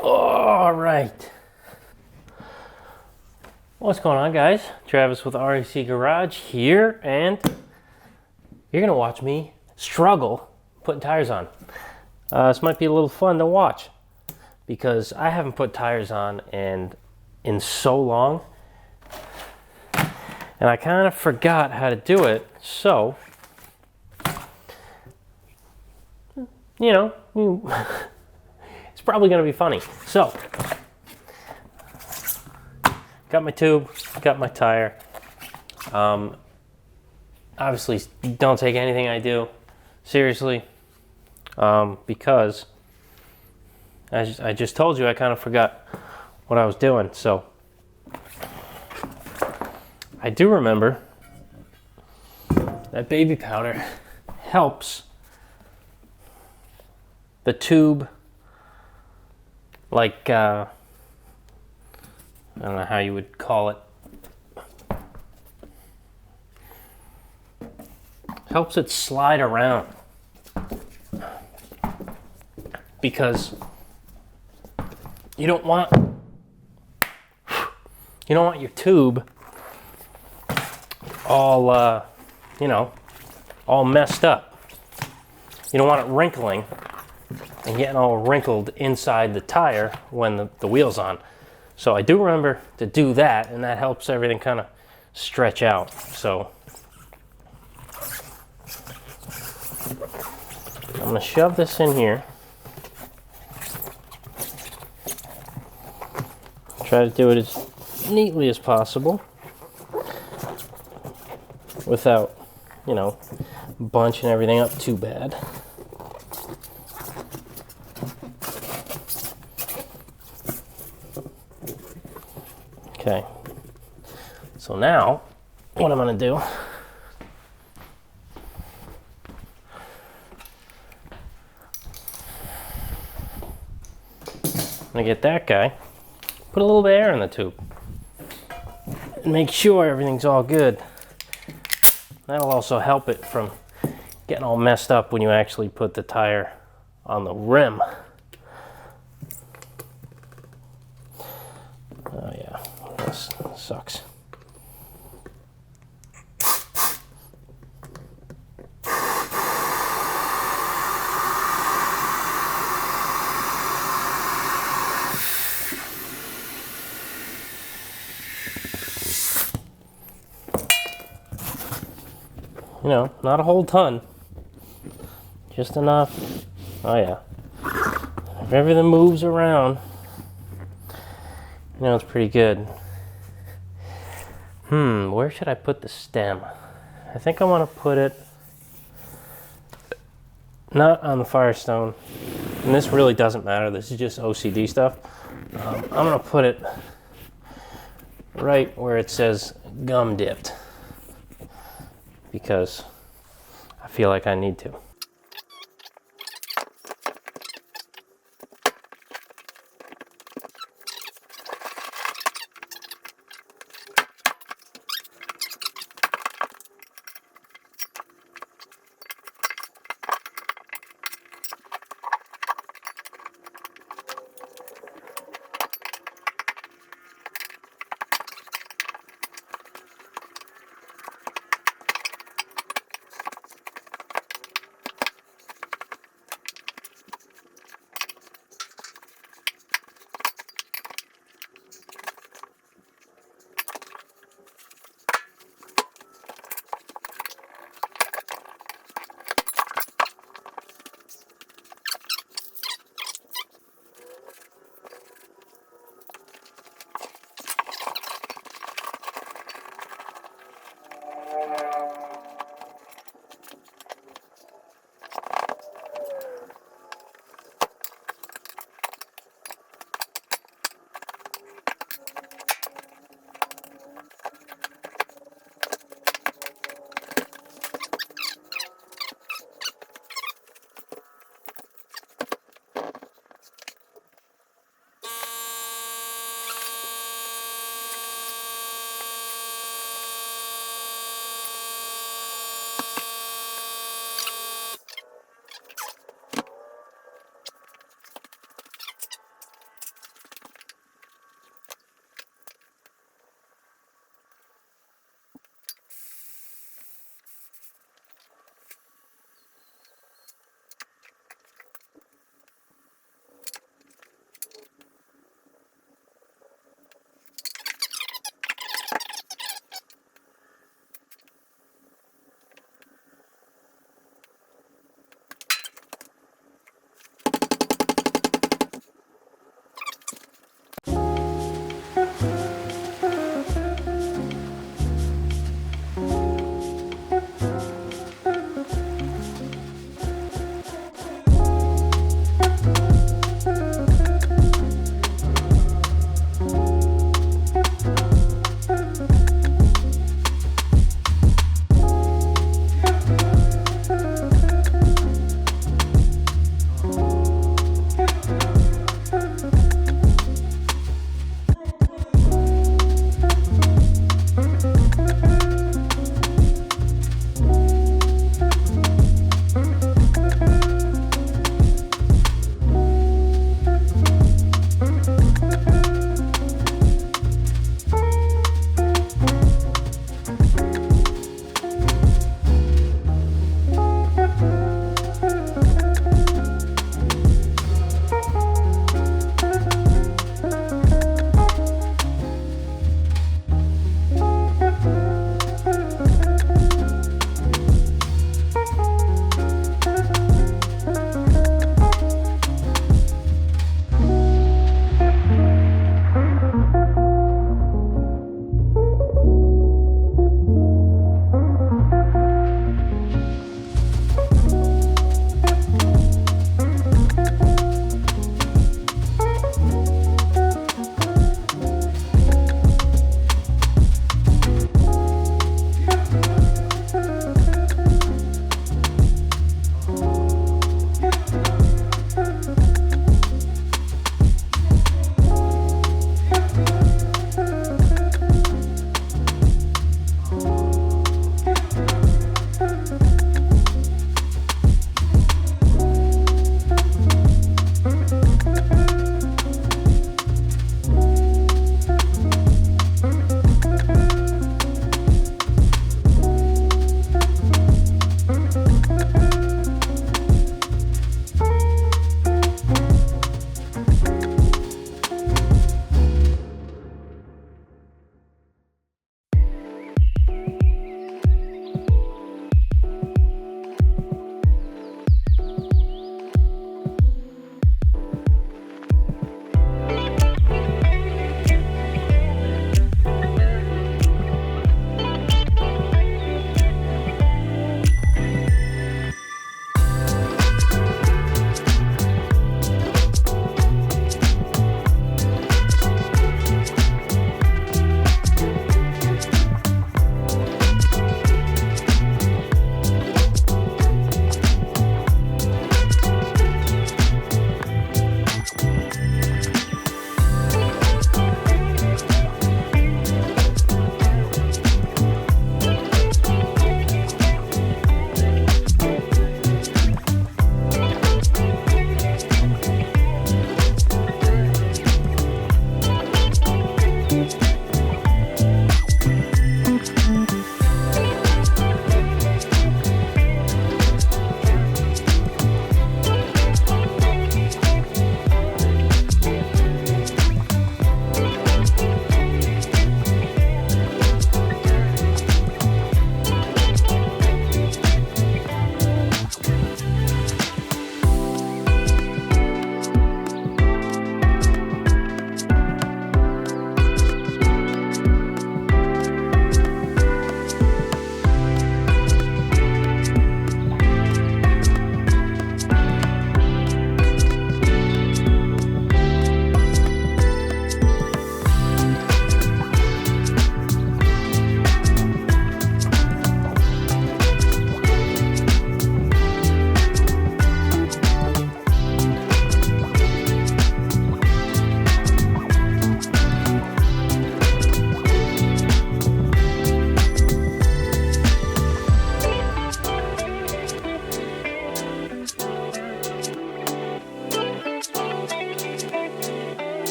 All right. What's going on, guys? Travis with REC Garage here, and you're gonna watch me struggle putting tires on. This might be a little fun to watch because I haven't put tires on in so long, and I kind of forgot how to do it. So, you know, it's probably gonna be funny. So, got my tube, got my tire. Obviously, don't take anything I do seriously, because as I just told you, I kind of forgot what I was doing. So I do remember that baby powder helps the tube, like, I don't know how you would call it. Helps it slide around. Because you don't want your tube all all messed up. You don't want it wrinkling and getting all wrinkled inside the tire when the wheel's on. So I do remember to do that, and that helps everything kind of stretch out. So I'm gonna shove this in here. Try to do it as neatly as possible without, bunching everything up too bad. Okay, so now what I'm going to do gonna get that guy, put a little bit of air in the tube, and make sure everything's all good. That'll also help it from getting all messed up when you actually put the tire on the rim. Oh yeah, this sucks. You know, not a whole ton, just enough. Oh yeah, if everything moves around, you know, it's pretty good. Where should I put the stem? I think I want to put it not on the Firestone, and this really doesn't matter, this is just OCD stuff. I'm gonna put it right where it says gum dipped, because I feel like I need to.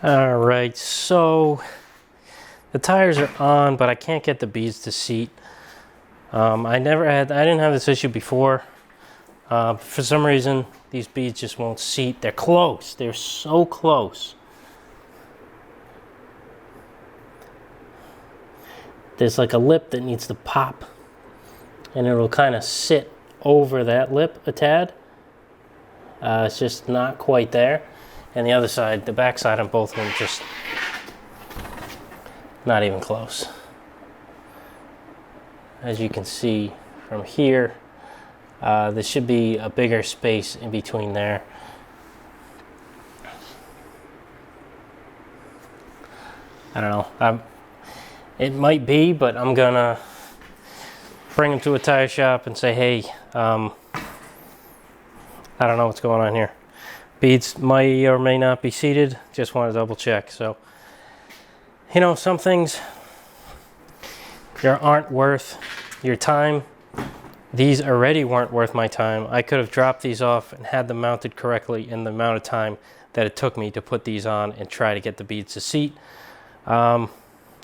All right, so the tires are on, but I can't get the beads to seat. I didn't have this issue before. For some reason, these beads just won't seat. They're close. They're so close. There's like a lip that needs to pop, and it'll kind of sit over that lip a tad. It's just not quite there. And the other side, the back side on both of them, just not even close. As you can see from here, there should be a bigger space in between there. I don't know. It might be, but I'm gonna bring them to a tire shop and say, hey, I don't know what's going on here. Beads may or may not be seated. Just want to double check. So, you know, some things aren't worth your time. These already weren't worth my time. I could have dropped these off and had them mounted correctly in the amount of time that it took me to put these on and try to get the beads to seat. You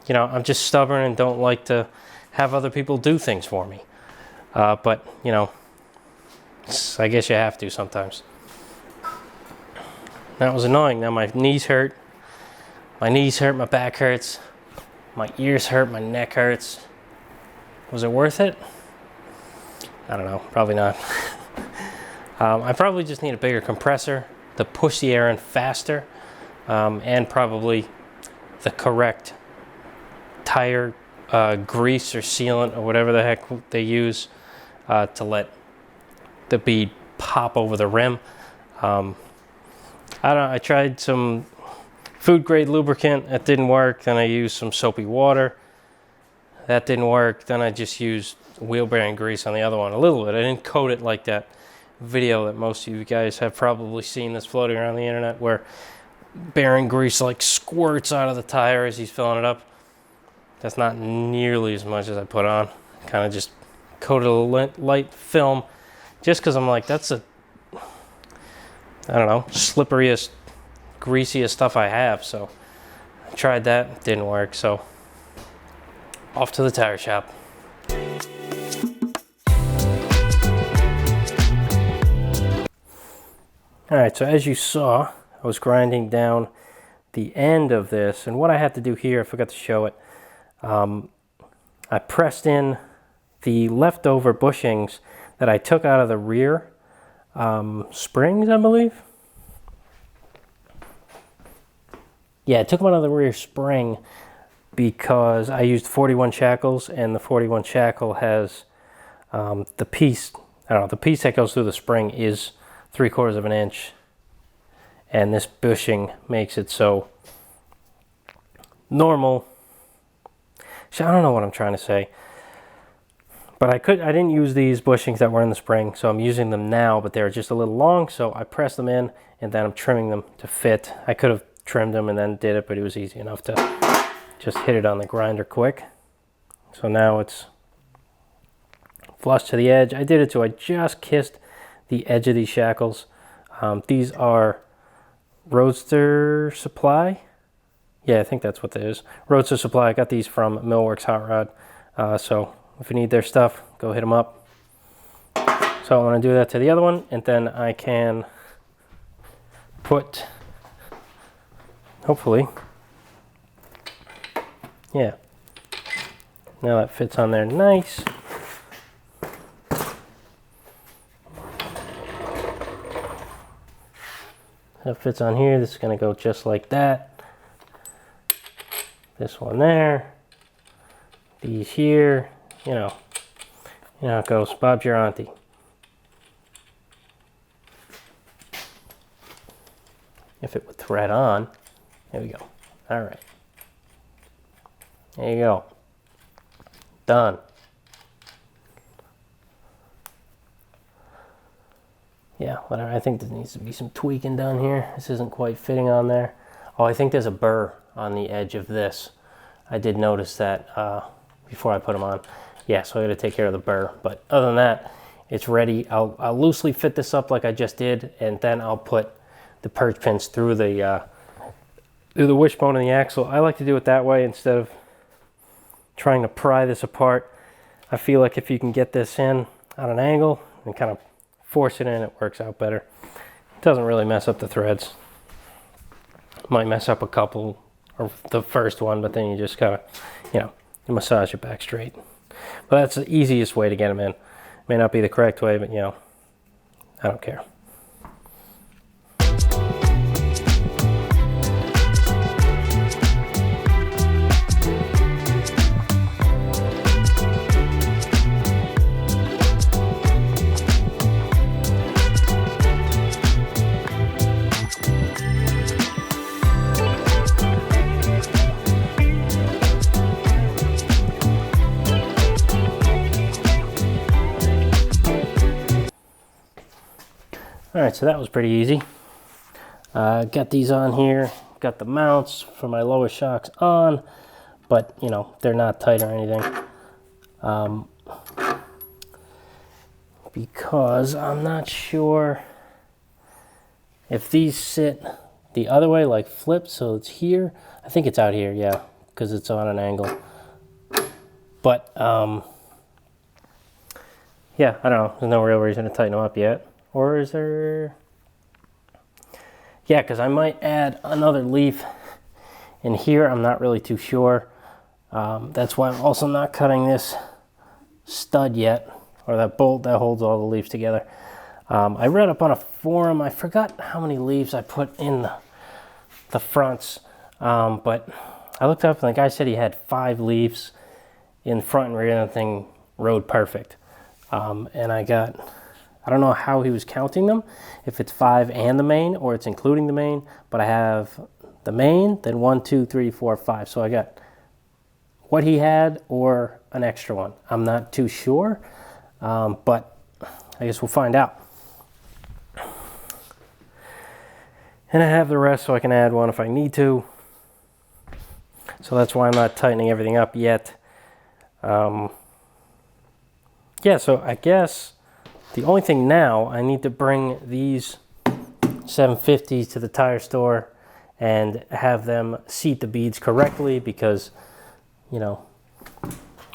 know, I'm just stubborn and don't like to have other people do things for me. But, you know, I guess you have to sometimes. That was annoying. Now my knees hurt. My knees hurt, my back hurts. My ears hurt, my neck hurts. Was it worth it? I don't know, probably not. I probably just need a bigger compressor to push the air in faster, and probably the correct tire grease or sealant or whatever the heck they use to let the bead pop over the rim. I don't know, I tried some food grade lubricant, that didn't work. Then I used some soapy water, that didn't work. Then I just used wheel bearing grease on the other one, a little bit. I didn't coat it like that video that most of you guys have probably seen that's floating around the internet, where bearing grease like squirts out of the tire as he's filling it up. That's not nearly as much as I put on. Kind of just coated a light film, just because I'm like, that's I don't know, slipperiest, greasiest stuff I have. So I tried that, didn't work. So off to the tire shop. All right, so as you saw, I was grinding down the end of this, and what I had to do here, I forgot to show it. I pressed in the leftover bushings that I took out of the rear springs, I believe. Yeah, I took them out of the rear spring because I used 41 shackles, and the 41 shackle has the piece, I don't know, the piece that goes through the spring is 3/4 of an inch, and this bushing makes it so normal. I don't know what I'm trying to say, but I didn't use these bushings that were in the spring, so I'm using them now, but they're just a little long, so I pressed them in and then I'm trimming them to fit. I could have trimmed them and then did it, but it was easy enough to just hit it on the grinder quick. So now it's flush to the edge. I did it so I just kissed the edge of these shackles. These are Roadster supply. Yeah, I think that's what it is. Roadster supply. I got these from Millworks Hot Rod. So if you need their stuff, go hit them up. So I want to do that to the other one, and then I can put, hopefully, yeah. Now that fits on there nice. That fits on here. This is going to go just like that. This one there. These here. You know how it goes. Bob's your auntie. If it would thread on. There we go. All right. There you go. Done. Yeah, whatever. I think there needs to be some tweaking done here. This isn't quite fitting on there. Oh, I think there's a burr on the edge of this. I did notice that before I put them on. Yeah, so I got to take care of the burr. But other than that, it's ready. I'll loosely fit this up like I just did, and then I'll put the purge pins through the through the wishbone and the axle. I like to do it that way instead of trying to pry this apart. I feel like if you can get this in on an angle and kind of force it in, it works out better. It doesn't really mess up the threads. Might mess up a couple, or the first one, but then you just gotta, you know, massage it back straight. But that's the easiest way to get them in. May not be the correct way, but you know, I don't care. Alright, so that was pretty easy. Got these on here, got the mounts for my lower shocks on, but you know, they're not tight or anything. Because I'm not sure if these sit the other way, like flip, so it's here. I think it's out here, yeah, because it's on an angle. But, yeah, I don't know. There's no real reason to tighten them up yet. Or is there? Yeah, because I might add another leaf in here. I'm not really too sure. That's why I'm also not cutting this stud yet, or that bolt that holds all the leaves together. I read up on a forum. I forgot how many leaves I put in the fronts, but I looked up and the guy said he had 5 leaves in front and rear, and the thing rode perfect. And I don't know how he was counting them, if it's 5 and the main, or it's including the main, but I have the main, then 1, 2, 3, 4, 5. So I got what he had or an extra one. I'm not too sure, but I guess we'll find out. And I have the rest so I can add one if I need to. So that's why I'm not tightening everything up yet. Yeah, so I guess the only thing now, I need to bring these 750s to the tire store and have them seat the beads correctly because, you know,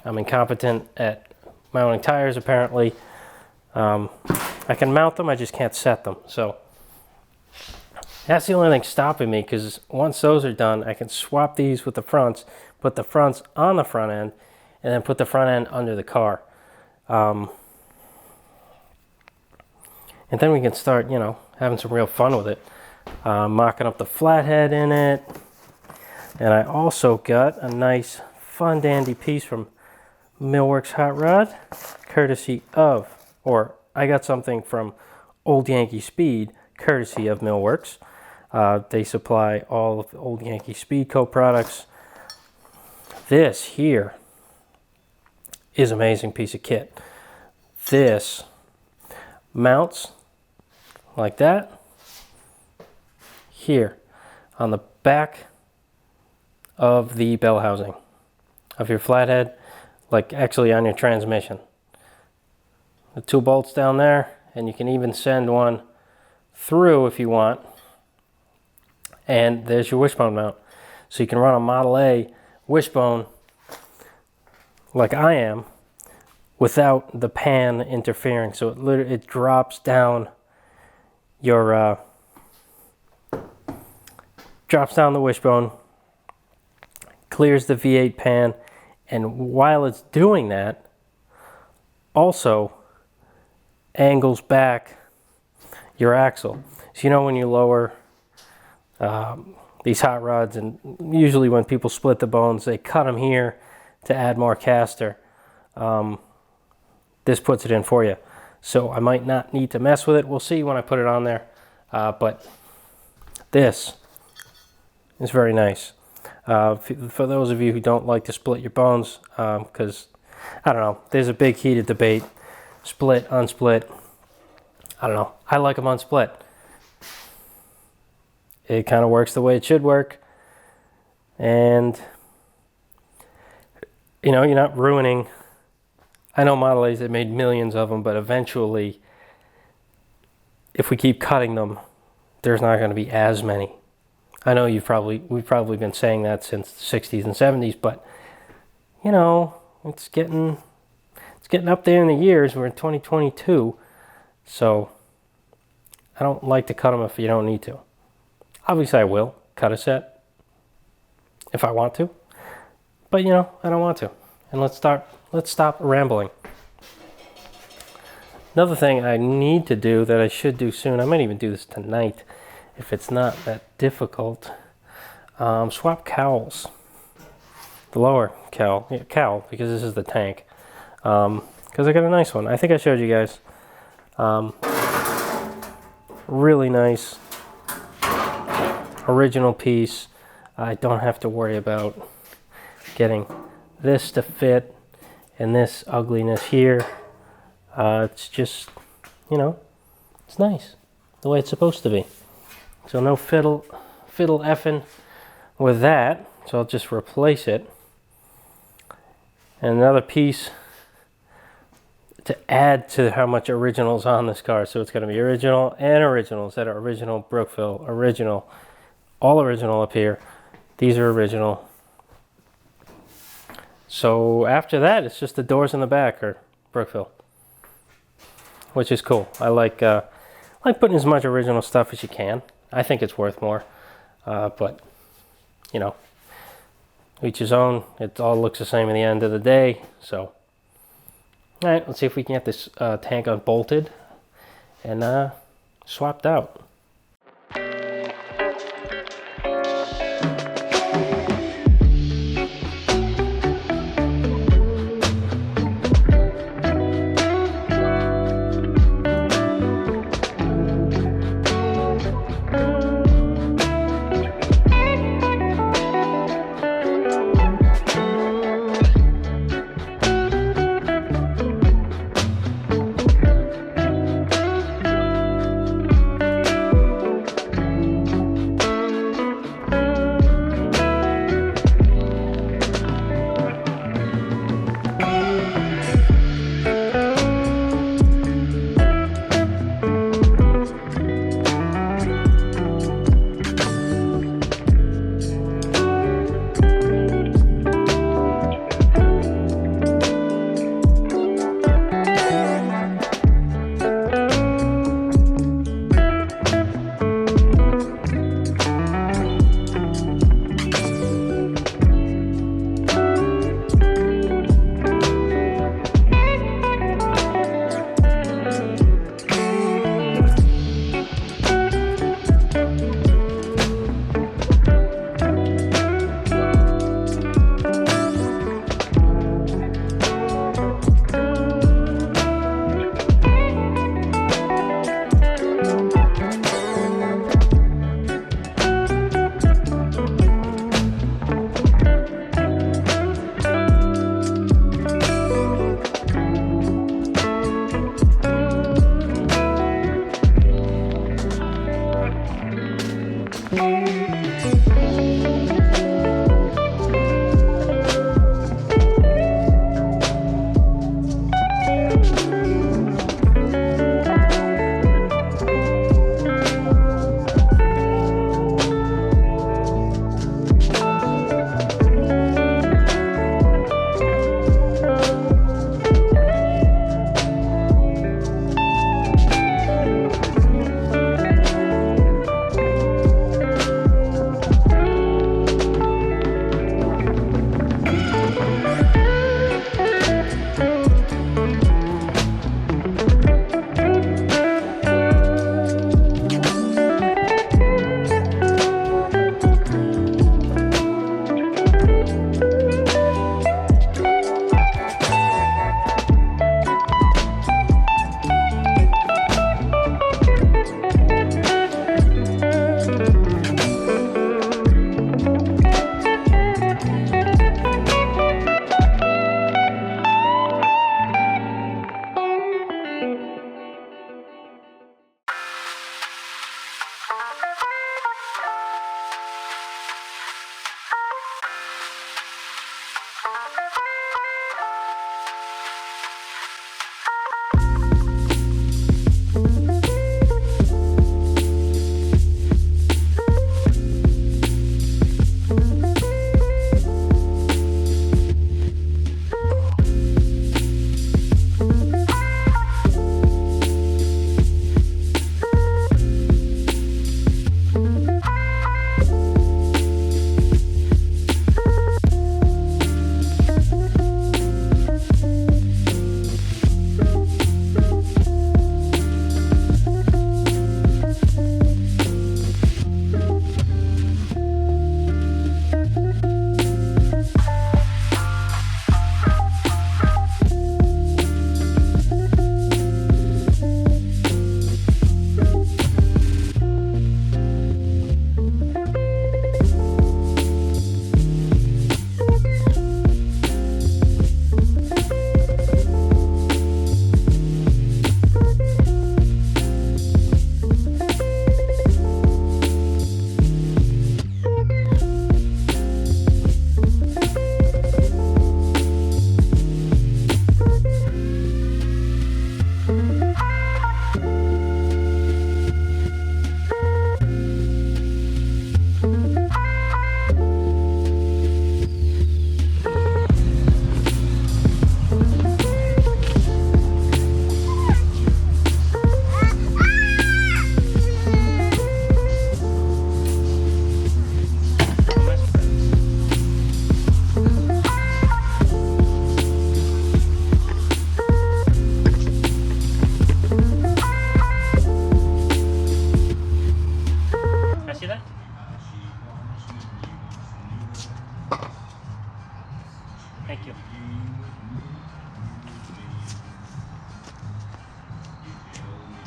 I'm incompetent at mounting tires apparently. I can mount them, I just can't set them. So that's the only thing stopping me, because once those are done, I can swap these with the fronts, put the fronts on the front end, and then put the front end under the car. And then we can start, you know, having some real fun with it. Mocking up the flathead in it. And I also got a nice, fun, dandy piece from Millworks Hot Rod, courtesy of, or I got something from Old Yankee Speed, courtesy of Millworks. They supply all of the Old Yankee Speed co-products. This here is an amazing piece of kit. This mounts like that here on the back of the bell housing of your flathead, like actually on your transmission. The 2 bolts down there, and you can even send one through if you want. And there's your wishbone mount. So you can run a Model A wishbone like I am without the pan interfering. So it drops down your drops down the wishbone, clears the V8 pan, and while it's doing that, also angles back your axle. So you know when you lower these hot rods, and usually when people split the bones, they cut them here to add more caster. This puts it in for you. So I might not need to mess with it. We'll see when I put it on there. But this is very nice. For those of you who don't like to split your bones, because, I don't know, there's a big heated debate. Split, unsplit. I don't know. I like them unsplit. It kind of works the way it should work. And, you know, you're not ruining. I know Model A's, they made millions of them, but eventually, if we keep cutting them, there's not going to be as many. I know we've probably been saying that since the 60s and 70s, but you know, it's getting up there in the years. We're in 2022, so I don't like to cut them if you don't need to. Obviously, I will cut a set if I want to, but you know, I don't want to. And let's stop rambling. Another thing I need to do that I should do soon, I might even do this tonight if it's not that difficult, swap cowls. The lower cowl, because this is the tank. Because I got a nice one. I think I showed you guys. Really nice original piece. I don't have to worry about getting this to fit and this ugliness here. It's just, you know, it's nice the way it's supposed to be. So no fiddle effing with that. So I'll just replace it. And another piece to add to how much original's on this car. So it's going to be original and originals that are original Brookville, original, all original up here. These are original. So after that, it's just the doors in the back are Brookville, which is cool. I like putting as much original stuff as you can. I think it's worth more, but you know, each his own. It all looks the same in the end of the day. So, all right, let's see if we can get this tank unbolted and swapped out.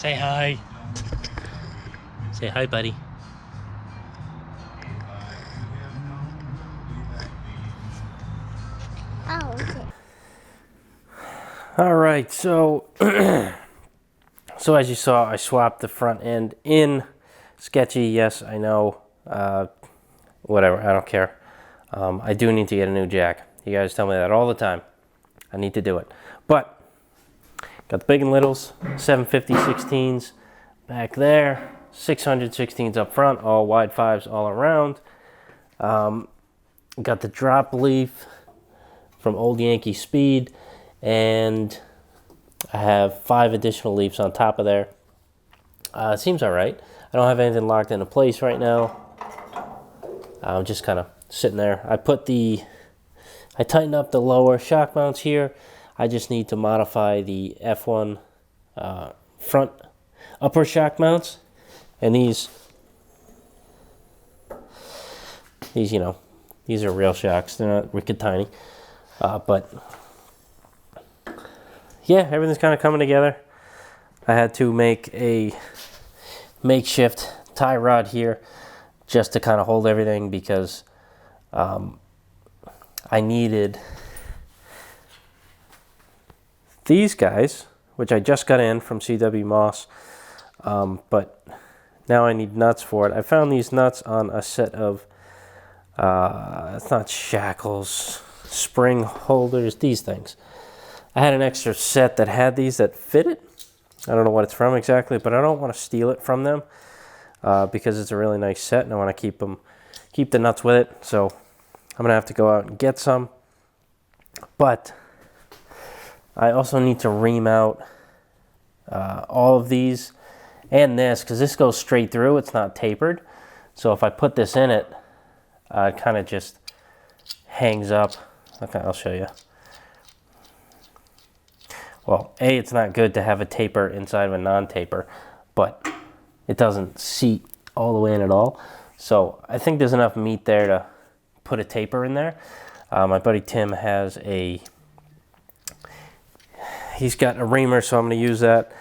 Say hi. Say hi, buddy. Oh, okay. All right, so so as you saw, I swapped the front end in. Sketchy, yes, I know. Whatever, I don't care. I do need to get a new jack. You guys tell me that all the time. I need to do it. But got the big and littles, 750 16s back there, 600 16s up front, all wide fives all around. Got the drop leaf from Old Yankee Speed, and I have 5 additional leaves on top of there. It seems all right. I don't have anything locked into place right now. I'm just kind of sitting there. I tightened up the lower shock mounts here. I just need to modify the F1 front upper shock mounts, and these you know, these are real shocks. They're not wicked tiny, but yeah, everything's kind of coming together. I had to make a makeshift tie rod here just to kind of hold everything, because I needed these guys, which I just got in from CW Moss, but now I need nuts for it. I found these nuts on a set of, it's not shackles, spring holders, these things. I had an extra set that had these that fit it. I don't know what it's from exactly, but I don't want to steal it from them because it's a really nice set, and I want to keep the nuts with it. So I'm going to have to go out and get some. But I also need to ream out all of these and this, because this goes straight through. It's not tapered. So if I put this in it, it kind of just hangs up. Okay, I'll show you. Well, A, it's not good to have a taper inside of a non-taper, but it doesn't seat all the way in at all. So I think there's enough meat there to put a taper in there. My buddy Tim has he's got a reamer, so I'm going to use that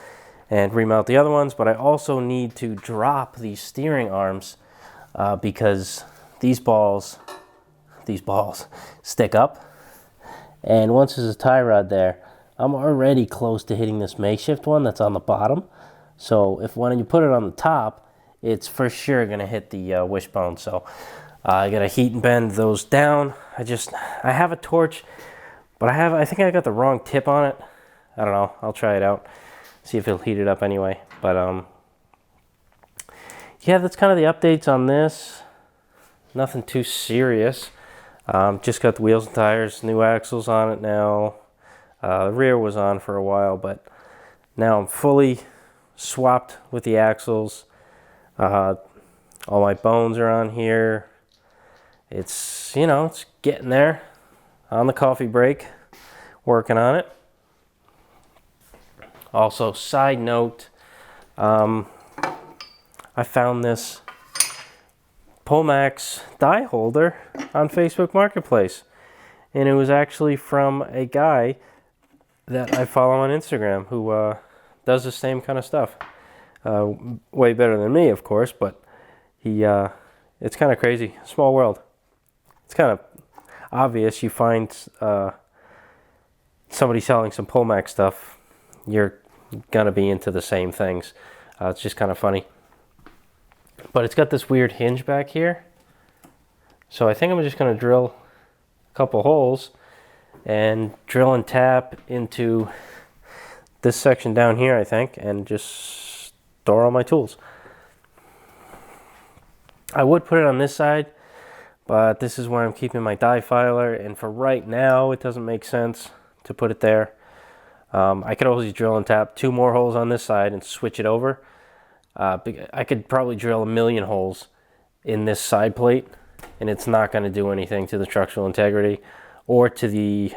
and ream out the other ones. But I also need to drop these steering arms because these balls stick up. And once there's a tie rod there, I'm already close to hitting this makeshift one that's on the bottom. So when you put it on the top, it's for sure going to hit the wishbone. So I got to heat and bend those down. I have a torch, but I think I got the wrong tip on it. I don't know. I'll try it out, see if it'll heat it up anyway. But yeah, that's kind of the updates on this. Nothing too serious. Just got the wheels and tires, new axles on it now. The rear was on for a while, but now I'm fully swapped with the axles. All my bones are on here. It's, it's getting there. On the coffee break, working on it. Also, side note, I found this Pomax die holder on Facebook Marketplace, and it was actually from a guy that I follow on Instagram who does the same kind of stuff. Way better than me, of course, but it's kind of crazy. Small world. It's kind of obvious. You find somebody selling some Pomax stuff, you're going to be into the same things. It's just kind of funny. But it's got this weird hinge back here. So I think I'm just going to drill a couple holes and drill and tap into this section down here, I think, and just store all my tools. I would put it on this side, but this is where I'm keeping my die filer, and for right now it doesn't make sense to put it there. I could always drill and tap 2 more holes on this side and switch it over. I could probably drill 1,000,000 holes in this side plate, and it's not going to do anything to the structural integrity or to the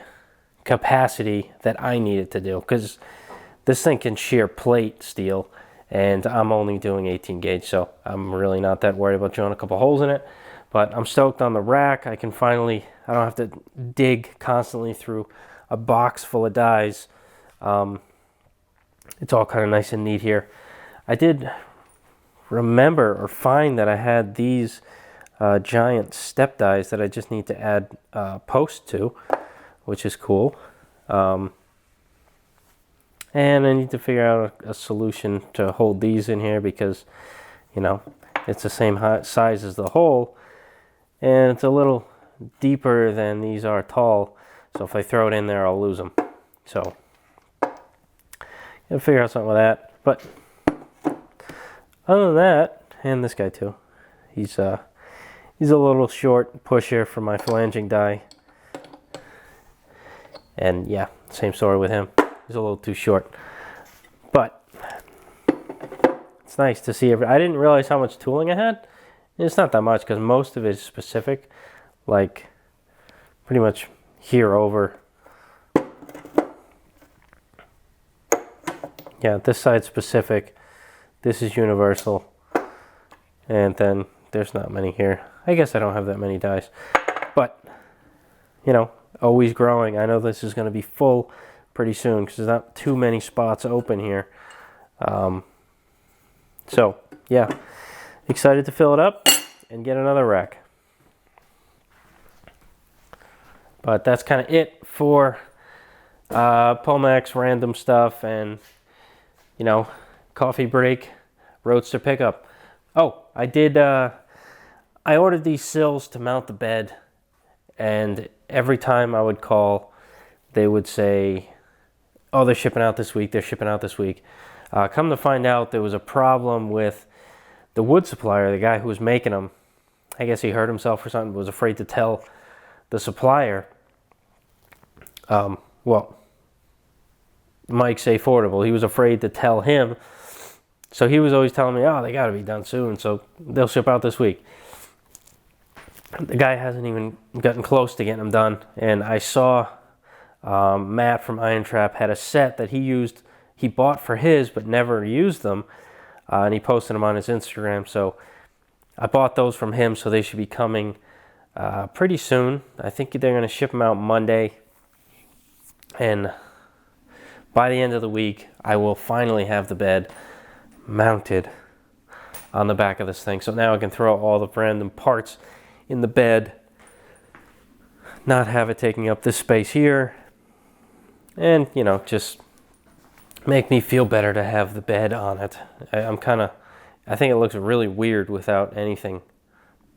capacity that I need it to do, because this thing can shear plate steel, and I'm only doing 18 gauge, so I'm really not that worried about drilling a couple holes in it. But I'm stoked on the rack. I don't have to dig constantly through a box full of dies. It's all kind of nice and neat here. I did remember or find that I had these giant step dies that I just need to add posts to, which is cool. And I need to figure out a solution to hold these in here because, you know, it's the same size as the hole, and it's a little deeper than these are tall. So if I throw it in there, I'll lose them. So gotta figure out something with that. But other than that, and this guy too, he's a little short pusher for my flanging die. And yeah, same story with him. He's a little too short. But it's nice to see I didn't realize how much tooling I had. It's not that much because most of it is specific, like pretty much here over. Yeah, this side's specific. This is universal. And then there's not many here. I guess I don't have that many dies. But, you know, always growing. I know this is going to be full pretty soon because there's not too many spots open here. So, yeah. Excited to fill it up and get another rack. But that's kind of it for Pomax random stuff and, you know, coffee break, Roadster pickup. Oh, I did, I ordered these sills to mount the bed, and every time I would call, they would say, oh, they're shipping out this week, they're shipping out this week. Come to find out, there was a problem with the wood supplier, the guy who was making them. I guess he hurt himself or something, was afraid to tell the supplier. Well, Mike's Affordable, he was afraid to tell him. So he was always telling me, oh, they got to be done soon, so they'll ship out this week. The guy hasn't even gotten close to getting them done. And I saw Matt from Iron Trap had a set that he bought for his, but never used them. And he posted them on his Instagram. So I bought those from him, so they should be coming pretty soon. I think they're going to ship them out Monday. And by the end of the week, I will finally have the bed mounted on the back of this thing. So now I can throw all the random parts in the bed, not have it taking up this space here, and, you know, just make me feel better to have the bed on it. I think it looks really weird without anything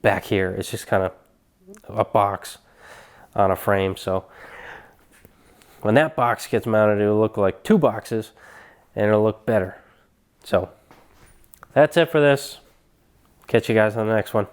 back here. It's just kind of a box on a frame. So when that box gets mounted, it'll look like two boxes and it'll look better. So that's it for this. Catch you guys on the next one.